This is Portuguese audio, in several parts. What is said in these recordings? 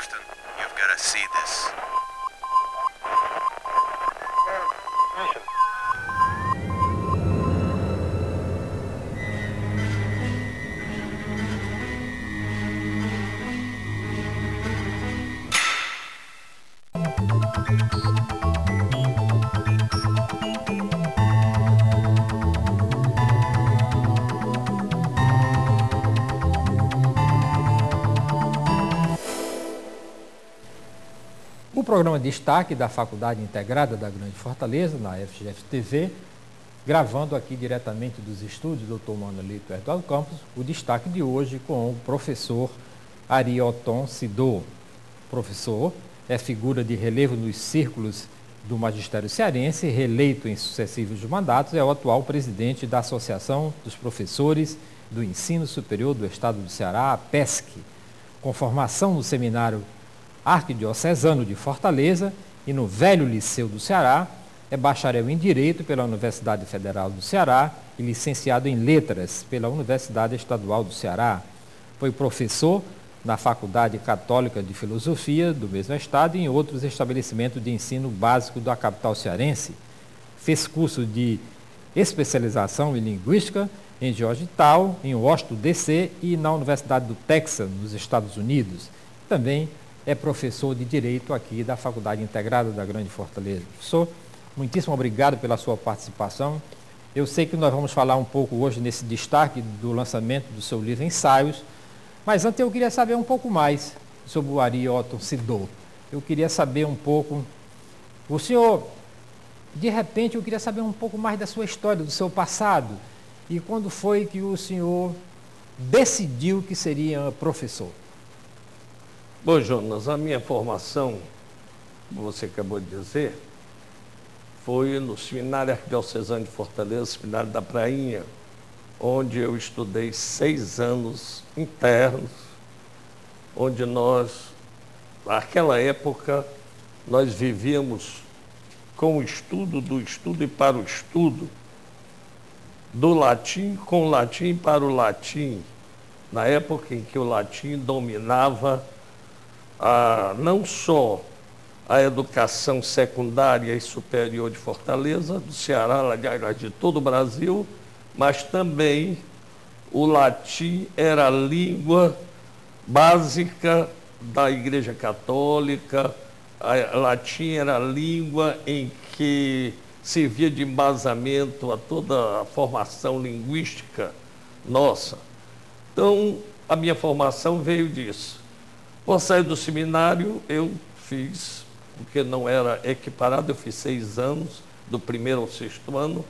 Houston, you've got to see this. O programa Destaque da Faculdade Integrada da Grande Fortaleza, na FGF-TV, gravando aqui diretamente dos estúdios do Dr. Manolito Eduardo Campos, o destaque de hoje com o professor Arioton Sidô. O professor é figura de relevo nos círculos do magistério cearense, reeleito em sucessivos mandatos, é o atual presidente da Associação dos Professores do Ensino Superior do Estado do Ceará, a PESC, com formação no Seminário Arquidiocesano de Fortaleza e no Velho Liceu do Ceará, é bacharel em Direito pela Universidade Federal do Ceará e licenciado em Letras pela Universidade Estadual do Ceará. Foi professor na Faculdade Católica de Filosofia do mesmo estado e em outros estabelecimentos de ensino básico da capital cearense. Fez curso de especialização em Linguística em Georgetown, em Washington, D.C. e na Universidade do Texas, nos Estados Unidos. Também é professor de Direito aqui da Faculdade Integrada da Grande Fortaleza. Professor, muitíssimo obrigado pela sua participação. Eu sei que nós vamos falar um pouco hoje nesse destaque do lançamento do seu livro Ensaios, mas antes eu queria saber um pouco mais sobre o Arioton Sidô. Eu queria saber um pouco, o senhor, de repente eu queria saber um pouco mais da sua história, do seu passado, e quando foi que o senhor decidiu que seria professor? Bom, Jonas, a minha formação, como você acabou de dizer, foi no Seminário Arquidiocesano de Fortaleza, Seminário da Prainha, onde eu estudei 6 anos internos, onde naquela época, nós vivíamos com o estudo, do estudo e para o estudo, do latim com o latim para o latim, na época em que o latim dominava não só a educação secundária e superior de Fortaleza, do Ceará, aliás, de todo o Brasil, mas também o latim era a língua básica da Igreja Católica, a latim era a língua em que servia de embasamento a toda a formação linguística nossa. Então, a minha formação veio disso. Ao sair do seminário, eu fiz, porque não era equiparado, eu fiz 6 anos, do 1º ao 6º ano,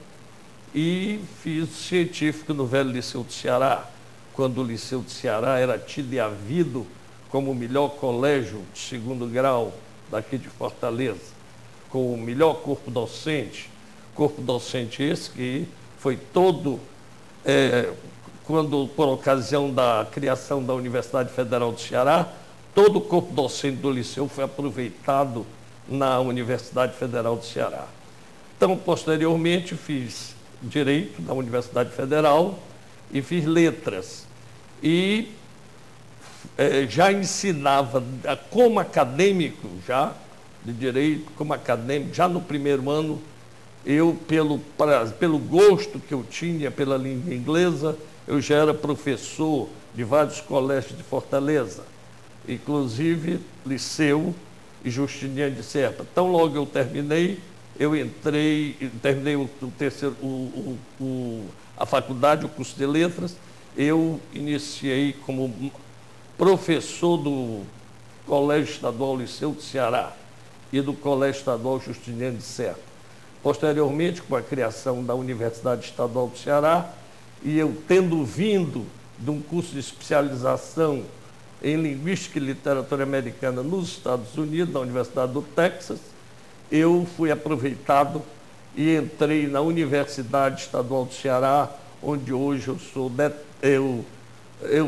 e fiz científico no Velho Liceu do Ceará, quando o Liceu do Ceará era tido e havido como o melhor colégio de 2º grau daqui de Fortaleza, com o melhor corpo docente esse que foi todo, quando por ocasião da criação da Universidade Federal do Ceará, todo o corpo docente do Liceu foi aproveitado na Universidade Federal do Ceará. Então, posteriormente, fiz Direito na Universidade Federal e fiz Letras. E já ensinava como acadêmico, já de Direito, como acadêmico, já no 1º ano, eu, pelo gosto que eu tinha pela língua inglesa, eu já era professor de vários colégios de Fortaleza, inclusive Liceu e Justiniano de Serpa. Então, logo eu terminei, terminei a faculdade, o curso de Letras, eu iniciei como professor do Colégio Estadual Liceu do Ceará e do Colégio Estadual Justiniano de Serpa. Posteriormente, com a criação da Universidade Estadual do Ceará, e eu tendo vindo de um curso de especialização em Linguística e Literatura Americana nos Estados Unidos, na Universidade do Texas, eu fui aproveitado e entrei na Universidade Estadual do Ceará, onde hoje eu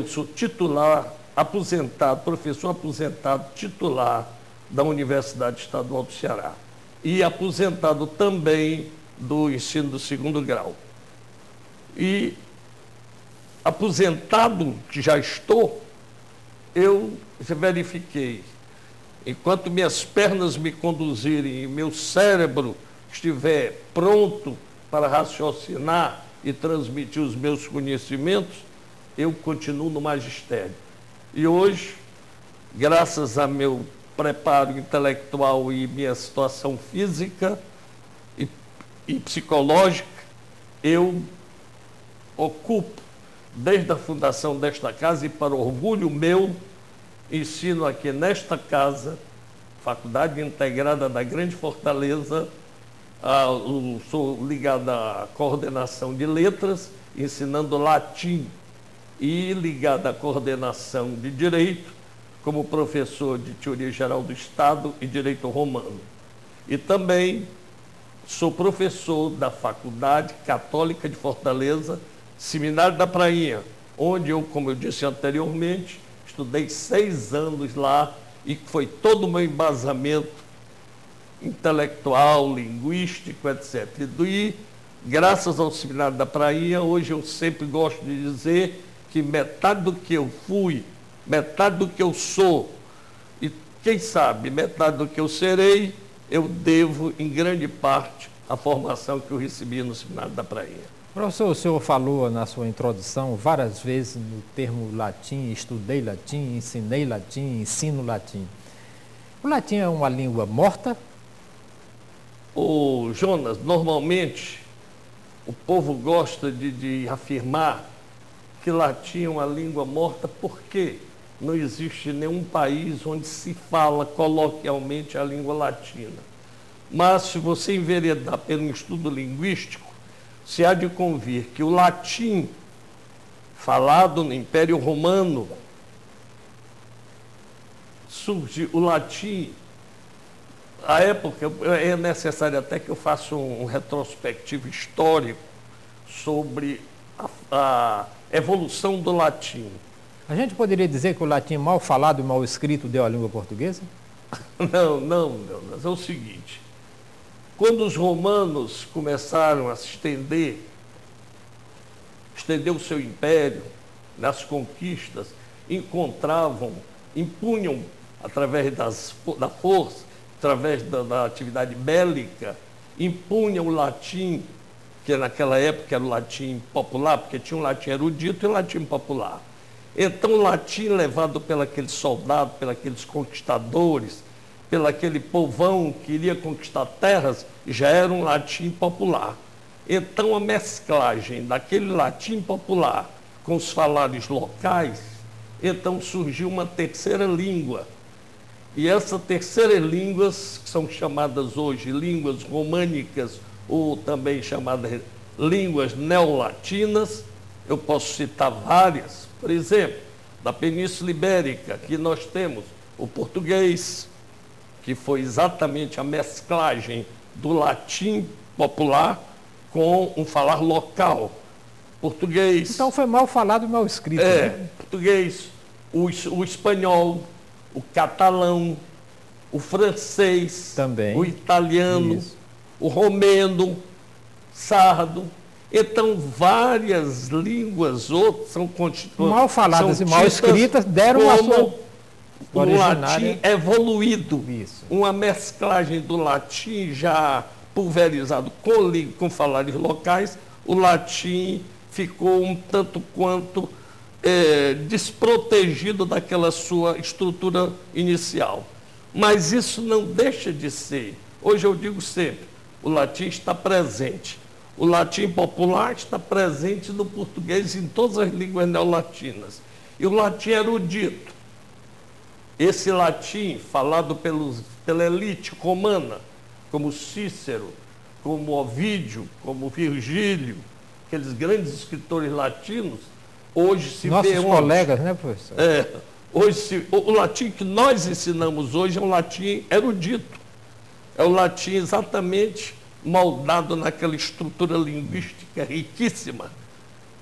sou titular, aposentado, professor aposentado, titular da Universidade Estadual do Ceará. E aposentado também do ensino do 2º grau. E aposentado, que já estou, eu verifiquei enquanto minhas pernas me conduzirem e meu cérebro estiver pronto para raciocinar e transmitir os meus conhecimentos, eu continuo no magistério. E hoje, graças a meu preparo intelectual e minha situação física e psicológica, eu ocupo, desde a fundação desta casa e para orgulho meu, ensino aqui nesta casa, Faculdade Integrada da Grande Fortaleza, sou ligado à coordenação de letras, ensinando latim, e ligado à coordenação de direito, como professor de Teoria Geral do Estado e Direito Romano. E também sou professor da Faculdade Católica de Fortaleza, Seminário da Prainha, onde eu, como eu disse anteriormente, estudei 6 anos lá e foi todo o meu embasamento intelectual, linguístico, etc. E graças ao Seminário da Prainha, hoje eu sempre gosto de dizer que metade do que eu fui, metade do que eu sou e, quem sabe, metade do que eu serei, eu devo, em grande parte, à formação que eu recebi no Seminário da Prainha. Professor, o senhor falou na sua introdução várias vezes no termo latim, estudei latim, ensinei latim, ensino latim. O latim é uma língua morta? Ô, Jonas, normalmente o povo gosta de afirmar que latim é uma língua morta porque não existe nenhum país onde se fala coloquialmente a língua latina. Mas se você enveredar pelo estudo linguístico, se há de convir que o latim falado no Império Romano surge o latim. À época, é necessário até que eu faça um retrospectivo histórico sobre a evolução do latim. A gente poderia dizer que o latim mal falado e mal escrito deu à língua portuguesa? Não, mas é o seguinte. Quando os romanos começaram a se estender o seu império nas conquistas, impunham, através da força, através da atividade bélica, impunham o latim, que naquela época era o latim popular, porque tinha um latim erudito e um latim popular. Então, o latim levado pelos soldados, pelos conquistadores, pelo aquele povão que iria conquistar terras, já era um latim popular. Então, a mesclagem daquele latim popular com os falares locais, então surgiu uma terceira língua. E essa terceira língua, que são chamadas hoje línguas românicas, ou também chamadas línguas neolatinas, eu posso citar várias. Por exemplo, da Península Ibérica, que nós temos o português, que foi exatamente a mesclagem do latim popular com um falar local. Português. Então foi mal falado e mal escrito. Né? Português, o espanhol, o catalão, o francês, também, o italiano, o romeno, sardo. Então, várias línguas outras são constituídas. Mal faladas e mal escritas deram a sua o latim evoluído. Isso. Uma mesclagem do latim já pulverizado com falares locais, o latim ficou um tanto quanto desprotegido daquela sua estrutura inicial. Mas isso não deixa de ser. Hoje eu digo sempre, o latim está presente. O latim popular está presente no português e em todas as línguas neolatinas. E o latim erudito. Esse latim falado pela elite romana, como Cícero, como Ovídio, como Virgílio, aqueles grandes escritores latinos, hoje se vê... Nossos colegas, né, professor? Hoje o latim que nós ensinamos hoje é um latim erudito. É o latim exatamente moldado naquela estrutura linguística riquíssima.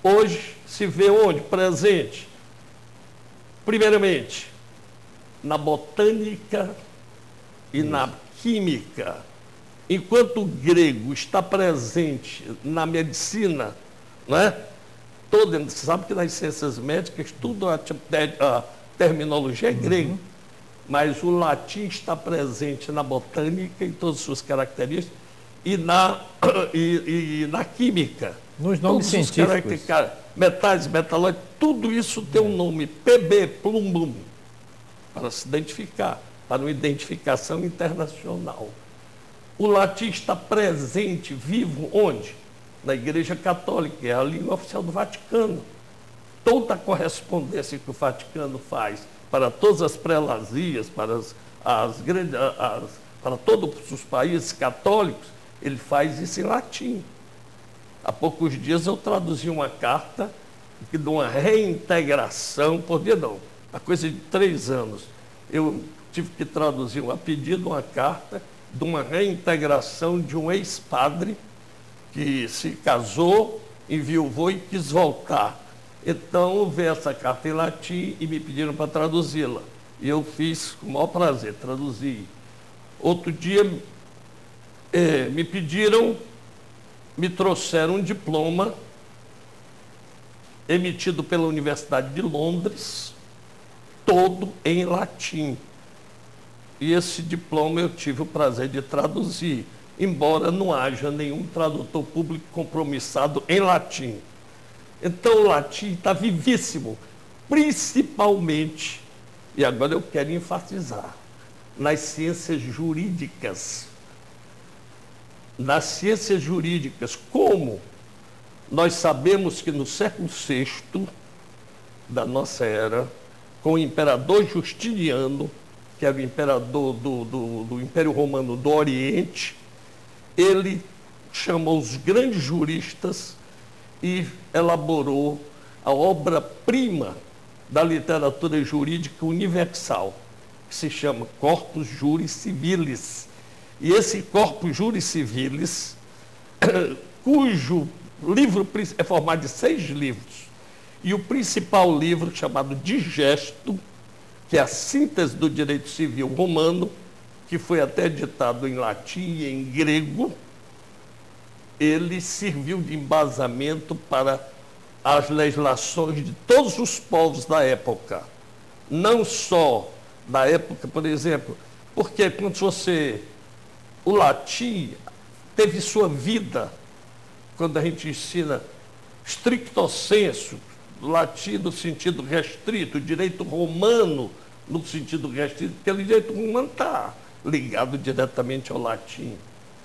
Hoje se vê onde? Presente. Primeiramente, na botânica e na química. Enquanto o grego está presente na medicina, não é? Você sabe que nas ciências médicas tudo a terminologia é grego. mas o latim está presente na botânica, em todas as suas características, e na química. Nos nomes científicos. Metais, metalóides, tudo isso tem um nome, PB, plumbum, para se identificar, para uma identificação internacional. O latim está presente, vivo, onde? Na Igreja Católica, é a língua oficial do Vaticano. Toda a correspondência que o Vaticano faz para todas as prelazias, para para todos os países católicos, ele faz isso em latim. Há poucos dias eu traduzi uma carta de uma reintegração, por dia não, há coisa de 3 anos. Eu tive que traduzir a pedido uma carta de uma reintegração de um ex-padre que se casou, enviuvou e quis voltar. Então, eu vi essa carta em latim e me pediram para traduzi-la. E eu fiz com o maior prazer, traduzi. Outro dia, me trouxeram um diploma emitido pela Universidade de Londres, todo em latim. E esse diploma eu tive o prazer de traduzir, embora não haja nenhum tradutor público compromissado em latim. Então o latim está vivíssimo, principalmente, e agora eu quero enfatizar, nas ciências jurídicas. Nas ciências jurídicas, como nós sabemos que no século VI da nossa era, com o imperador Justiniano, que era o imperador do Império Romano do Oriente, ele chamou os grandes juristas e elaborou a obra-prima da literatura jurídica universal, que se chama Corpus Juris Civilis. E esse Corpus Juris Civilis, cujo livro é formado de 6 livros, e o principal livro, chamado Digesto, que é a síntese do direito civil romano, que foi até ditado em latim e em grego, ele serviu de embasamento para as legislações de todos os povos da época. Não só da época, por exemplo, porque quando o latim teve sua vida, quando a gente ensina stricto sensu, latim no sentido restrito, direito romano no sentido restrito, porque o direito romano está ligado diretamente ao latim.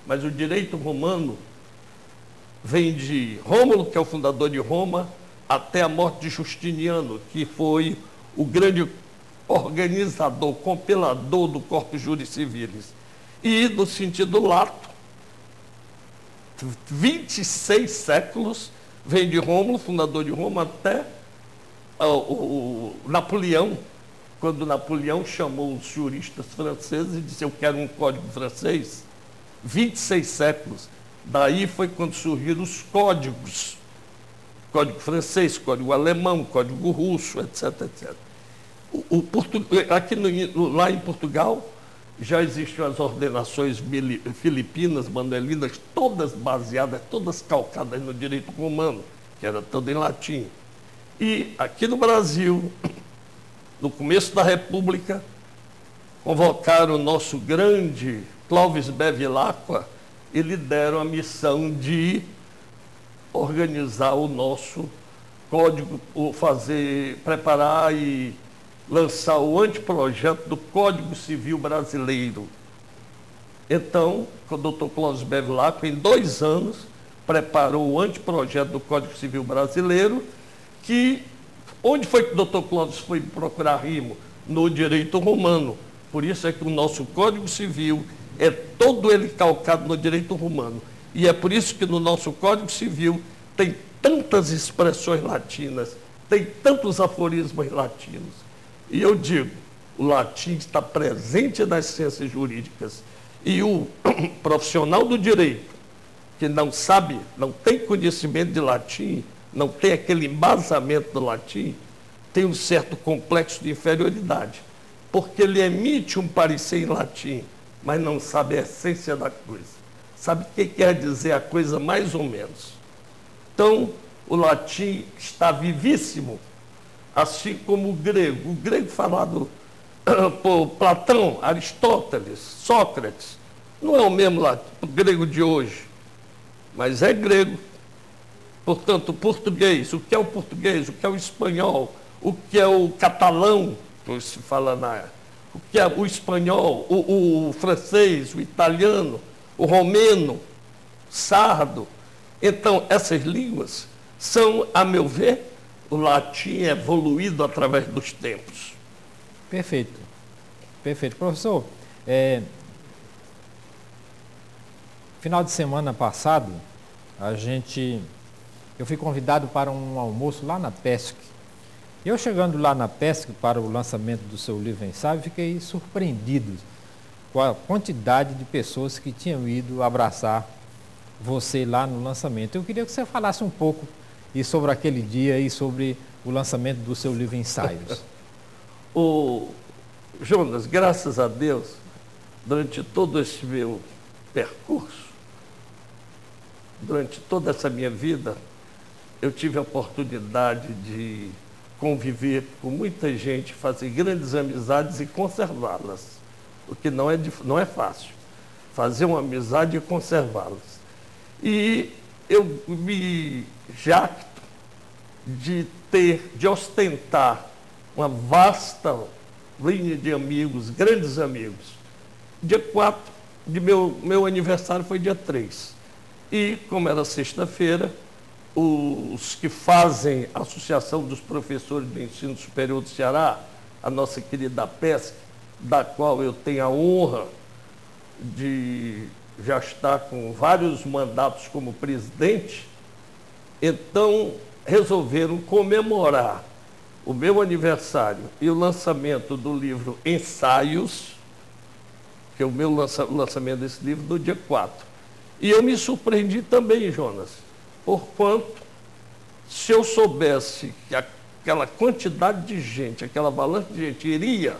Mas o direito romano vem de Rômulo, que é o fundador de Roma, até a morte de Justiniano, que foi o grande organizador, compilador do Corpus Juris Civilis. E, no sentido lato, 26 séculos, vem de Rômulo, fundador de Roma, até o Napoleão, quando Napoleão chamou os juristas franceses e disse: eu quero um código francês. 26 séculos. Daí foi quando surgiram os códigos. Código francês, código alemão, código russo, etc, etc. Lá em Portugal, já existiam as ordenações filipinas, manuelinas, todas baseadas, todas calcadas no direito romano, que era todo em latim. E aqui no Brasil, no começo da República, convocaram o nosso grande Clóvis Bevilacqua e lhe deram a missão de organizar o nosso código, preparar e lançar o anteprojeto do Código Civil Brasileiro. Então, o doutor Clóvis Bevilacqua, em 2 anos, preparou o anteprojeto do Código Civil Brasileiro, que, onde foi que o doutor Clóvis foi procurar rimo? No direito romano. Por isso é que o nosso Código Civil é todo ele calcado no direito romano. E é por isso que no nosso Código Civil tem tantas expressões latinas, tem tantos aforismos latinos. E eu digo, o latim está presente nas ciências jurídicas. E o profissional do direito, que não sabe, não tem conhecimento de latim, não tem aquele embasamento do latim, tem um certo complexo de inferioridade. Porque ele emite um parecer em latim, mas não sabe a essência da coisa. Sabe o que quer dizer a coisa mais ou menos. Então, o latim está vivíssimo, assim como o grego. O grego falado por Platão, Aristóteles, Sócrates, não é o mesmo grego de hoje, mas é grego. Portanto, o português, o que é o português, o que é o espanhol, o que é o catalão, que se fala o que é o espanhol, o francês, o italiano, o romeno, sardo. Então, essas línguas são, a meu ver, o latim evoluído através dos tempos. Perfeito. Perfeito. Professor, final de semana passado, eu fui convidado para um almoço lá na PESC. Eu chegando lá na PESC para o lançamento do seu livro ensaio, fiquei surpreendido com a quantidade de pessoas que tinham ido abraçar você lá no lançamento. Eu queria que você falasse um pouco sobre aquele dia e sobre o lançamento do seu livro Ensaios. Jonas, graças a Deus, durante todo esse meu percurso, durante toda essa minha vida, eu tive a oportunidade de conviver com muita gente, fazer grandes amizades e conservá-las, o que não é fácil, fazer uma amizade e conservá-las. E eu me jacto de ostentar uma vasta linha de amigos, grandes amigos. Dia 4, meu aniversário foi dia 3. E, como era sexta-feira, os que fazem a Associação dos Professores do Ensino Superior do Ceará, a nossa querida PESC, da qual eu tenho a honra de já estar com vários mandatos como presidente, então resolveram comemorar o meu aniversário e o lançamento do livro Ensaios, que é o meu lançamento desse livro, no dia 4. E eu me surpreendi também, Jonas, porquanto, se eu soubesse que aquela quantidade de gente, aquela avalanche de gente iria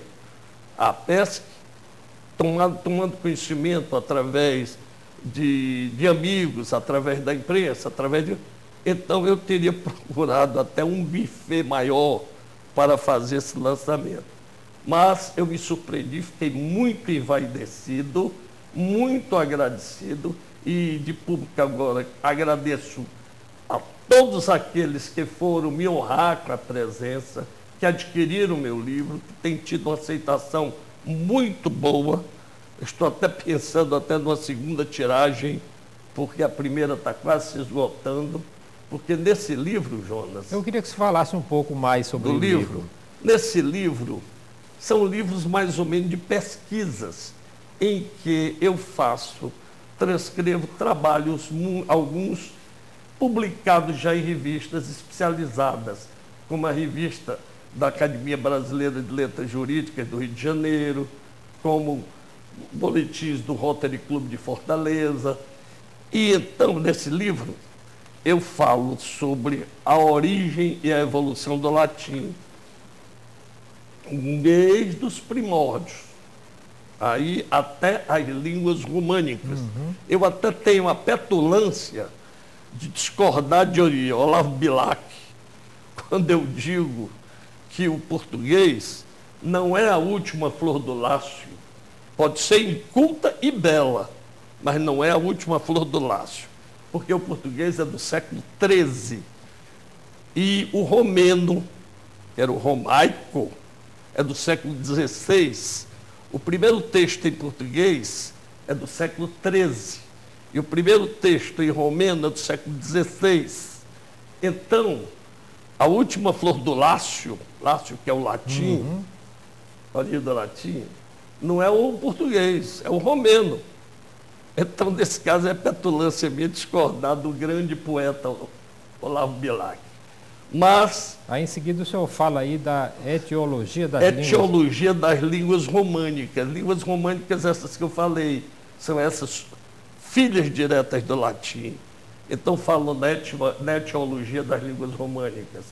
à PESC, tomando conhecimento através de amigos, através da imprensa, então eu teria procurado até um buffet maior para fazer esse lançamento. Mas eu me surpreendi, fiquei muito envaidecido, muito agradecido, e de público agora agradeço a todos aqueles que foram me honrar com a presença, que adquiriram o meu livro, que tem tido uma aceitação muito boa. Estou até pensando até numa segunda tiragem, porque a primeira está quase se esgotando. Porque nesse livro, Jonas... Eu queria que você falasse um pouco mais sobre o livro. Nesse livro, são livros mais ou menos de pesquisas, em que eu transcrevo trabalhos, alguns publicados já em revistas especializadas, como a revista da Academia Brasileira de Letras Jurídicas do Rio de Janeiro, como boletins do Rotary Club de Fortaleza. E então, nesse livro, eu falo sobre a origem e a evolução do latim, desde os primórdios, aí até as línguas românicas. Eu até tenho a petulância de discordar de Olavo Bilac, quando eu digo que o português não é a última flor do lácio. Pode ser inculta e bela, mas não é a última flor do lácio, porque o português é do século XIII. E o romeno, que era o romaico, é do século XVI. O primeiro texto em português é do século XIII. E o primeiro texto em romeno é do século XVI. Então, a última flor do lácio que é o latim, a origem do latim, não é o português, é o romeno. Então, nesse caso, é petulância minha discordar do grande poeta Olavo Bilac. Mas... Aí, em seguida, o senhor fala aí da etiologia das línguas. Etiologia das línguas românicas. Línguas românicas, essas que eu falei, são essas filhas diretas do latim. Então, falo na etiologia das línguas românicas.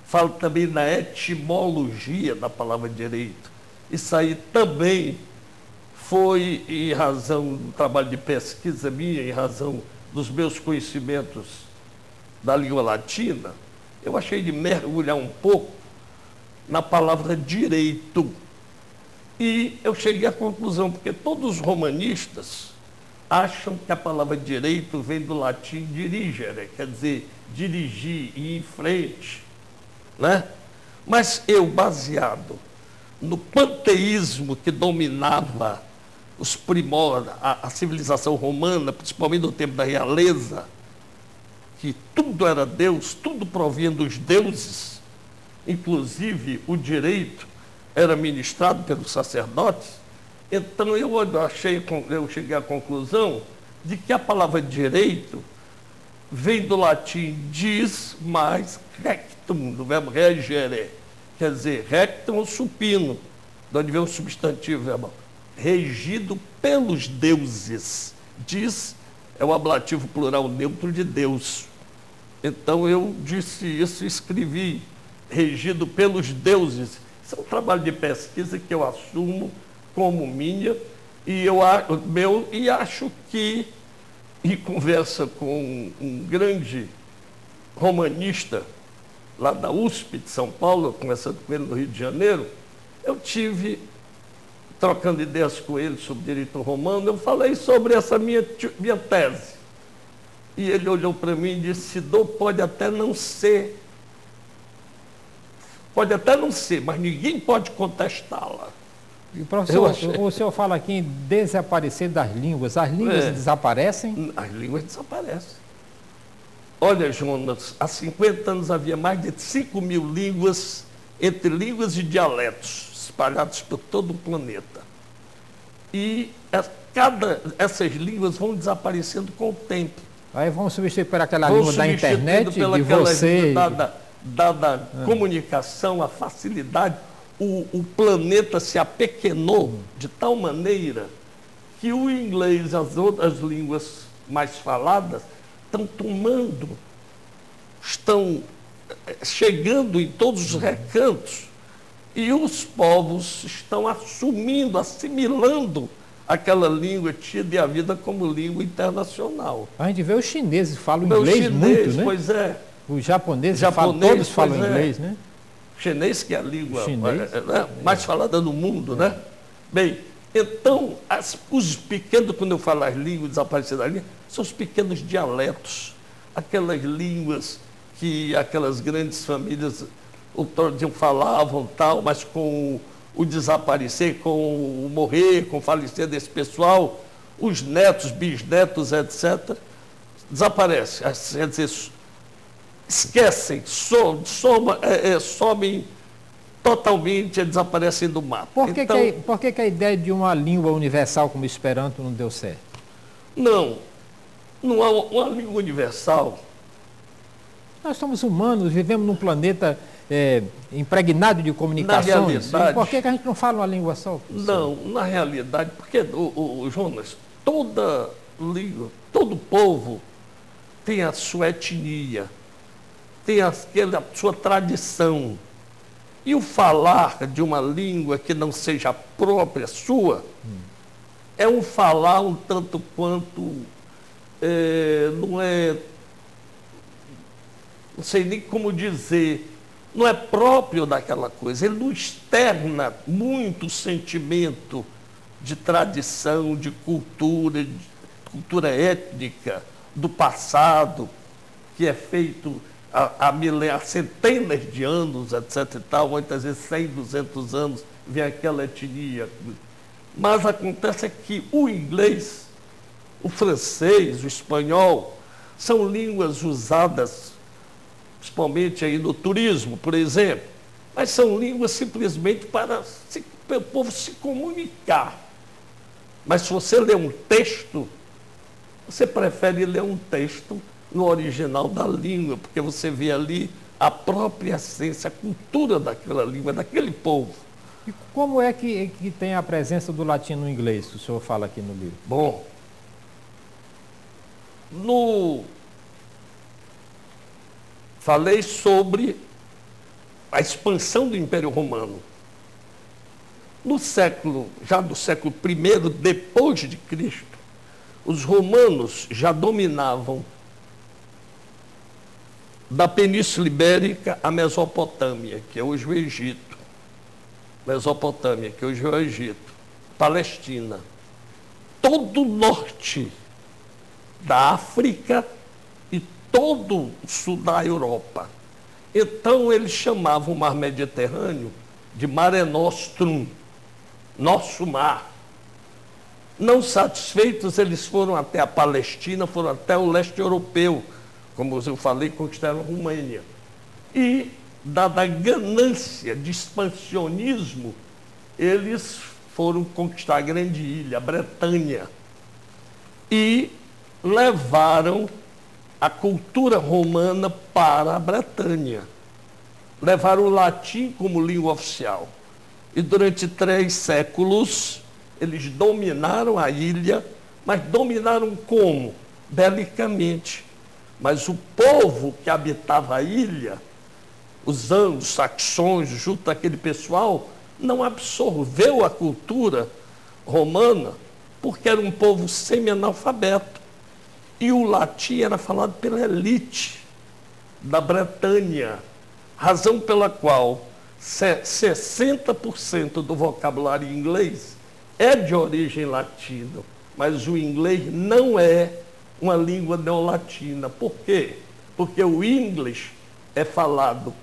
Falo também na etimologia da palavra direito. Isso aí também foi em razão do trabalho de pesquisa minha, em razão dos meus conhecimentos da língua latina. Eu achei de mergulhar um pouco na palavra direito. E eu cheguei à conclusão, porque todos os romanistas acham que a palavra direito vem do latim dirigere, quer dizer, dirigir, ir em frente, né? Mas eu, baseado no panteísmo que dominava os primórdios, a civilização romana, principalmente no tempo da realeza, que tudo era Deus, tudo provinha dos deuses, inclusive o direito era ministrado pelos sacerdotes. Então eu cheguei à conclusão de que a palavra direito vem do latim dis mais rectum, do verbo regere, quer dizer, rectum supino, de onde vem o substantivo verbal, regido pelos deuses. Dis é o ablativo plural neutro de Deus. Então eu disse isso e escrevi, regido pelos deuses. Isso é um trabalho de pesquisa que eu assumo como minha, e acho que, em conversa com um grande romanista lá da USP de São Paulo, conversando com ele no Rio de Janeiro, eu tive, trocando ideias com ele sobre direito romano, eu falei sobre essa minha tese. E ele olhou para mim e disse: Sidô, pode até não ser, mas ninguém pode contestá-la. E, professor, o senhor fala aqui em desaparecer das línguas. As línguas desaparecem? As línguas desaparecem. Olha, Jonas, há 50 anos havia mais de 5 mil línguas, entre línguas e dialetos, espalhados por todo o planeta. E essas línguas vão desaparecendo com o tempo. Aí vamos substituir por aquela língua da internet, de você... Dada a comunicação, a facilidade, o planeta se apequenou de tal maneira que o inglês e as outras línguas mais faladas estão chegando em todos os recantos, e os povos estão assimilando aquela língua tida e a vida como língua internacional. A gente vê os chineses falam inglês muito, né? Pois é. Os japoneses todos falam inglês, né? Chinês, que é a língua mais falada no mundo, né? Bem, então, os pequenos, quando eu falo as línguas desaparecidas da língua, são os pequenos dialetos, aquelas línguas que aquelas grandes famílias falavam, tal, mas com o desaparecer, com o morrer, com o falecer desse pessoal, os netos, bisnetos, etc., desaparecem. Quer dizer, esquecem, somem totalmente, desaparecem do mapa. Por que a ideia de uma língua universal como o Esperanto não deu certo? Não há uma língua universal. Nós somos humanos, vivemos num planeta impregnado de comunicações. Por que a gente não fala uma língua só? Não, na realidade, porque, Jonas, toda língua, todo povo tem a sua etnia, tem a sua tradição. E o falar de uma língua que não seja própria sua é um falar um tanto quanto não sei nem como dizer, não é próprio daquela coisa. Ele não externa muito o sentimento de tradição, de cultura étnica, do passado, que é feito há centenas de anos, etc. e tal, muitas vezes 100, 200 anos, vem aquela etnia. Mas acontece que o inglês, o francês, o espanhol, são línguas usadas, principalmente aí no turismo, por exemplo, mas são línguas simplesmente para o povo se comunicar. Mas se você lê um texto, você prefere ler um texto no original da língua, porque você vê ali a própria essência, a cultura daquela língua, daquele povo. E como é que tem a presença do latim no inglês, que o senhor fala aqui no livro? Bom, falei sobre a expansão do Império Romano. Do século I depois de Cristo, os romanos já dominavam da Península Ibérica à Mesopotâmia, que é hoje o Egito. Mesopotâmia, que hoje é o Egito, Palestina, todo o norte da África e todo o sul da Europa. Então, eles chamavam o mar Mediterrâneo de Mare Nostrum, nosso mar. Não satisfeitos, eles foram até a Palestina, foram até o leste europeu, como eu falei, conquistaram a Romênia. E, dada a ganância de expansionismo, eles foram conquistar a grande ilha, a Bretanha, e levaram a cultura romana para a Bretanha. Levaram o latim como língua oficial. E durante 3 séculos, eles dominaram a ilha, mas dominaram como? Belicamente. Mas o povo que habitava a ilha, os anglo-saxões, junto àquele pessoal, não absorveu a cultura romana, porque era um povo semi-analfabeto. E o latim era falado pela elite da Bretanha, razão pela qual 60% do vocabulário inglês é de origem latina, mas o inglês não é uma língua neolatina. Por quê? Porque o inglês é falado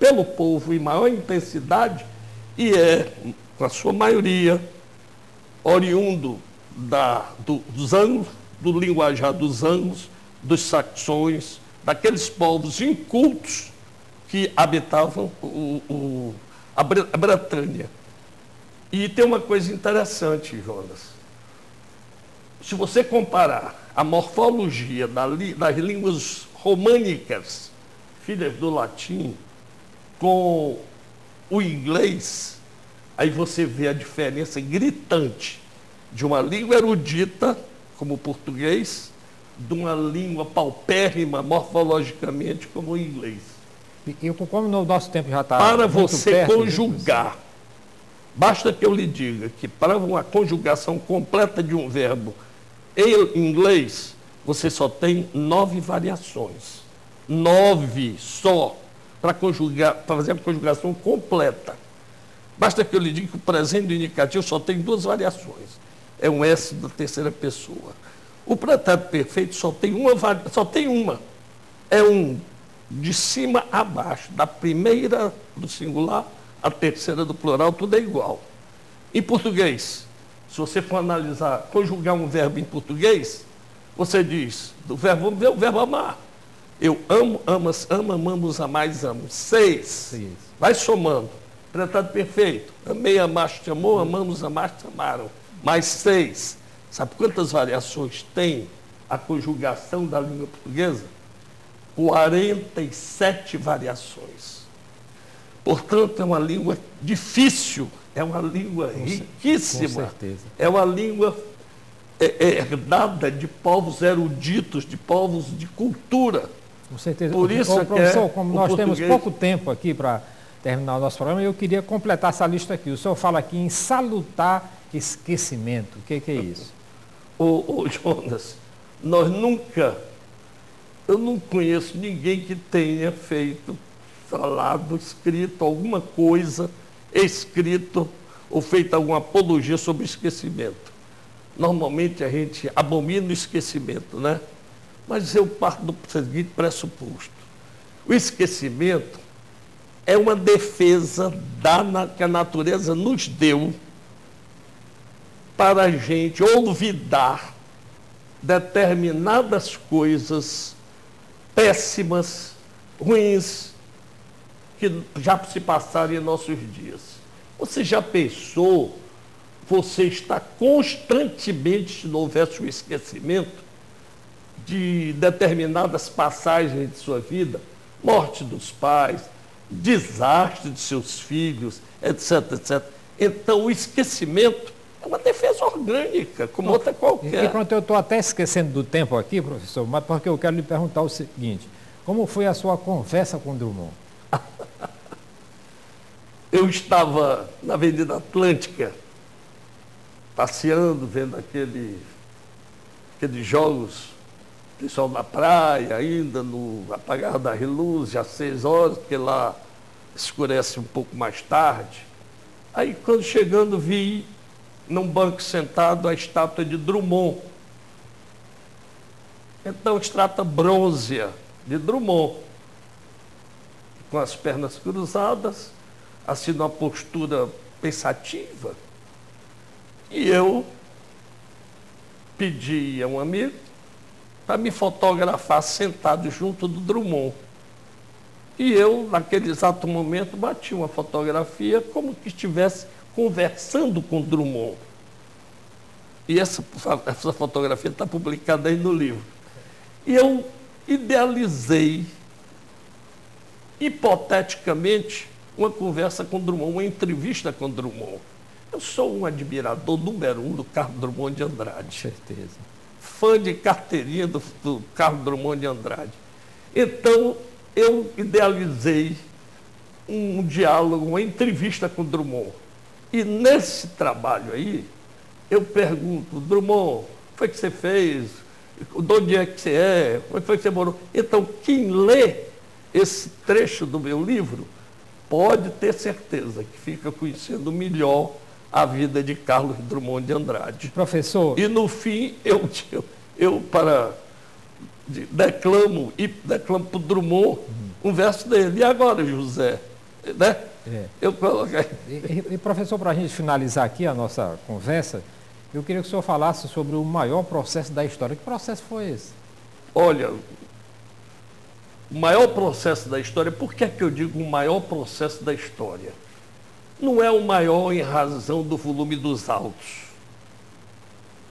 pelo povo em maior intensidade e é, com a sua maioria, oriundo dos anglos, do linguajar dos anglos, dos saxões, daqueles povos incultos que habitavam a Bretanha. E tem uma coisa interessante, Jonas. Se você comparar a morfologia das línguas românicas, filhas do latim, com o inglês, aí você vê a diferença gritante de uma língua erudita, como o português, de uma língua paupérrima morfologicamente, como o inglês. E como o nosso tempo já está para você perto, conjugar, basta que eu lhe diga que para uma conjugação completa de um verbo em inglês, você só tem 9 variações. 9 só para fazer a conjugação completa. Basta que eu lhe diga que o presente do indicativo só tem 2 variações. É um S da terceira pessoa. O pretérito perfeito só tem uma. É um de cima a baixo, da primeira do singular à terceira do plural, tudo é igual. Em português, se você for analisar, conjugar um verbo em português, você diz, vamos ver o verbo amar. Eu amo, amas, ama, amamos, amais, amo. 6. Vai somando. Pretérito perfeito. Amei, amaste, amou, amamos, amaste, amaram. Mais 6. Sabe quantas variações tem a conjugação da língua portuguesa? 47 variações. Portanto, é uma língua difícil, é uma língua riquíssima. Com certeza. É uma língua herdada de povos eruditos, de povos de cultura. Com certeza. Por isso, professor, como nós temos pouco tempo aqui para terminar o nosso programa, eu queria completar essa lista aqui. O senhor fala aqui em salutar esquecimento. O que é isso? Ô Jonas, eu não conheço ninguém que tenha falado, escrito alguma coisa, escrito ou feito alguma apologia sobre esquecimento. Normalmente a gente abomina o esquecimento, né? Mas eu parto do seguinte pressuposto. O esquecimento é uma defesa que a natureza nos deu para a gente olvidar determinadas coisas péssimas, ruins, que já se passaram em nossos dias. Você já pensou, você está constantemente, se não houvesse o esquecimento, de determinadas passagens de sua vida, morte dos pais, desastre de seus filhos, etc, etc. Então, o esquecimento é uma defesa orgânica, como outra qualquer. E pronto, eu estou até esquecendo do tempo aqui, professor, mas porque eu quero lhe perguntar o seguinte: como foi a sua conversa com Drummond? Eu estava na Avenida Atlântica, passeando, vendo aqueles jogos, pessoal na praia, ainda no apagar das luzes, às 6 horas, porque lá escurece um pouco mais tarde. Aí, quando chegando, vi num banco sentado a estátua de Drummond. Então, estátua bronzea de Drummond, com as pernas cruzadas, assim, numa postura pensativa. E eu pedi a um amigo para me fotografar sentado junto do Drummond. E eu, naquele exato momento, bati uma fotografia como que estivesse conversando com Drummond. E essa fotografia está publicada aí no livro. E eu idealizei, hipoteticamente, uma conversa com Drummond, uma entrevista com Drummond. Eu sou um admirador número 1 do Carlos Drummond de Andrade. Certeza. Fã de carteirinha do Carlos Drummond de Andrade. Então, eu idealizei um diálogo, uma entrevista com Drummond. E nesse trabalho aí, eu pergunto, Drummond, o que foi que você fez? De onde é que você é? Onde foi que você morou? Então, quem lê esse trecho do meu livro pode ter certeza que fica conhecendo melhor a vida de Carlos Drummond de Andrade. Professor... E no fim, eu declamo para o Drummond um verso dele. E agora, José? Né? Eu coloquei. E professor, para a gente finalizar aqui a nossa conversa, eu queria que o senhor falasse sobre o maior processo da história. Que processo foi esse? Olha, o maior processo da história, por que é que eu digo o maior processo da história? Não é o maior em razão do volume dos autos.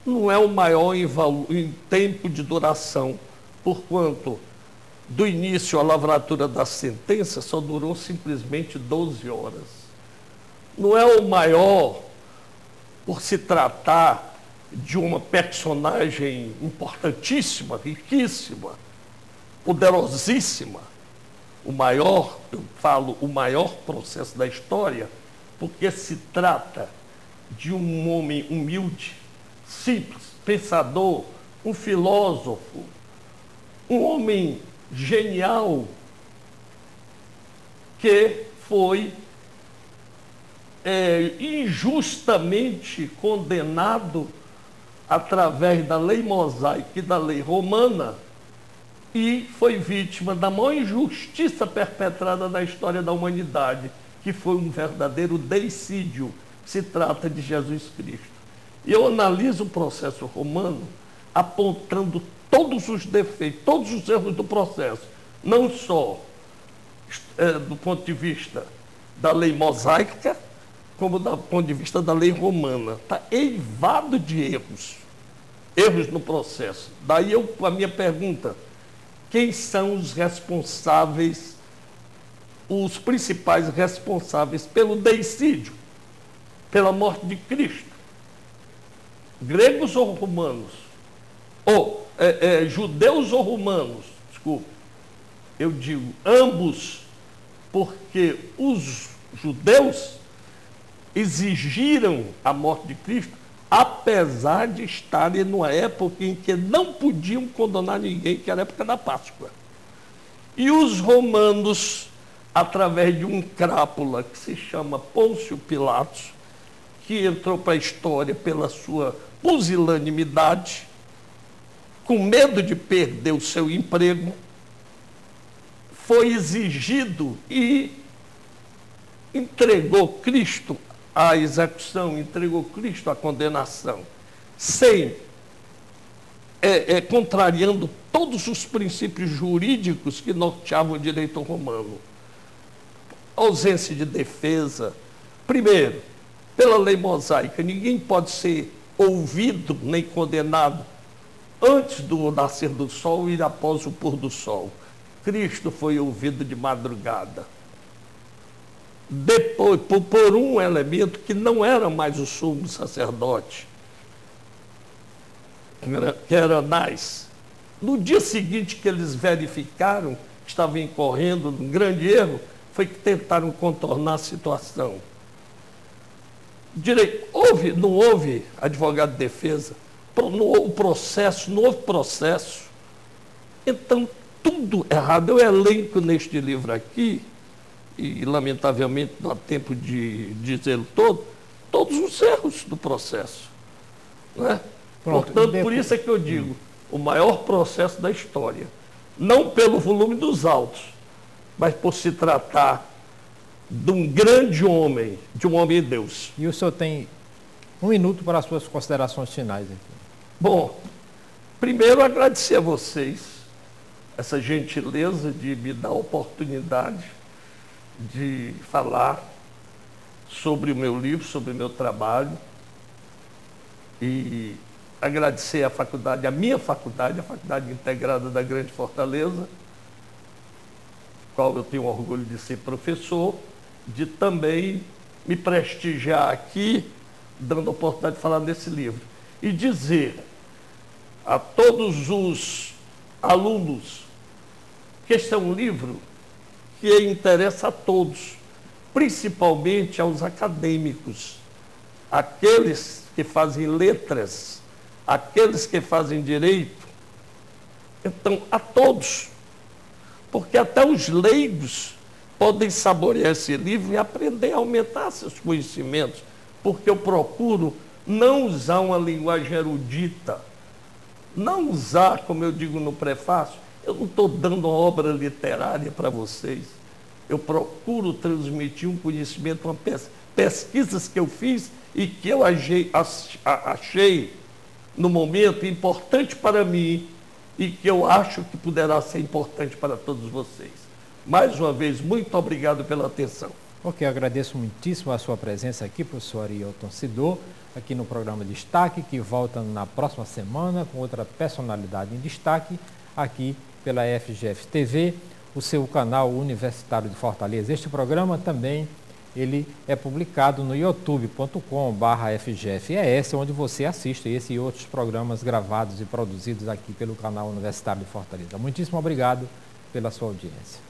Não é o maior em tempo de duração, porquanto do início à lavratura da sentença só durou simplesmente 12 horas. Não é o maior por se tratar de uma personagem importantíssima, riquíssima, poderosíssima. O maior, eu falo, o maior processo da história, porque se trata de um homem humilde, simples, pensador, um filósofo, um homem genial, que foi injustamente condenado através da lei mosaica e da lei romana e foi vítima da maior injustiça perpetrada na história da humanidade, que foi um verdadeiro deicídio. Se trata de Jesus Cristo. E eu analiso o processo romano apontando todos os defeitos, todos os erros do processo, não só do ponto de vista da lei mosaica, como do ponto de vista da lei romana. Está eivado de erros no processo. Daí a minha pergunta, quem são os responsáveis, os principais responsáveis pelo deicídio, pela morte de Cristo? Gregos ou romanos? Ou judeus ou romanos? Desculpa. Eu digo ambos, porque os judeus exigiram a morte de Cristo, apesar de estarem numa época em que não podiam condenar ninguém, que era a época da Páscoa. E os romanos, através de um crápula que se chama Pôncio Pilatos, que entrou para a história pela sua pusilanimidade, com medo de perder o seu emprego, foi exigido e entregou Cristo à execução, entregou Cristo à condenação, sem contrariando todos os princípios jurídicos que norteavam o direito romano. Ausência de defesa. Primeiro, pela lei mosaica, ninguém pode ser ouvido nem condenado antes do nascer do sol e após o pôr do sol. Cristo foi ouvido de madrugada. Depois, por um elemento que não era mais o sumo sacerdote, que era Anás. No dia seguinte que eles verificaram que estavam incorrendo num grande erro, foi que tentaram contornar a situação. Não houve advogado de defesa, não houve processo. Então, tudo errado. Eu elenco neste livro aqui e lamentavelmente não há tempo de dizê-lo todo, todos os erros do processo. Né? Pronto, portanto, por isso é que eu digo, o maior processo da história, não pelo volume dos autos, mas por se tratar de um grande homem, de um homem de Deus. E o senhor tem 1 minuto para as suas considerações finais aqui. Bom, primeiro agradecer a vocês essa gentileza de me dar a oportunidade de falar sobre o meu livro, sobre o meu trabalho, e agradecer à faculdade, a minha faculdade, a Faculdade Integrada da Grande Fortaleza, qual eu tenho orgulho de ser professor, de também me prestigiar aqui, dando a oportunidade de falar desse livro. E dizer a todos os alunos que este é um livro que interessa a todos, principalmente aos acadêmicos, aqueles que fazem letras, aqueles que fazem direito, então a todos, porque até os leigos podem saborear esse livro e aprender a aumentar seus conhecimentos, porque eu procuro não usar uma linguagem erudita, não usar, como eu digo no prefácio, eu não estou dando uma obra literária para vocês, eu procuro transmitir um conhecimento, pesquisas que eu fiz e que eu achei no momento importante para mim e que eu acho que poderá ser importante para todos vocês. Mais uma vez, muito obrigado pela atenção. Ok, eu agradeço muitíssimo a sua presença aqui, professor Arilton Sidor, aqui no programa Destaque, que volta na próxima semana com outra personalidade em destaque, aqui pela FGF TV, o seu canal Universitário de Fortaleza. Este programa também ele é publicado no youtube.com/FGFES, onde você assiste esse e outros programas gravados e produzidos aqui pelo canal Universitário de Fortaleza. Muitíssimo obrigado pela sua audiência.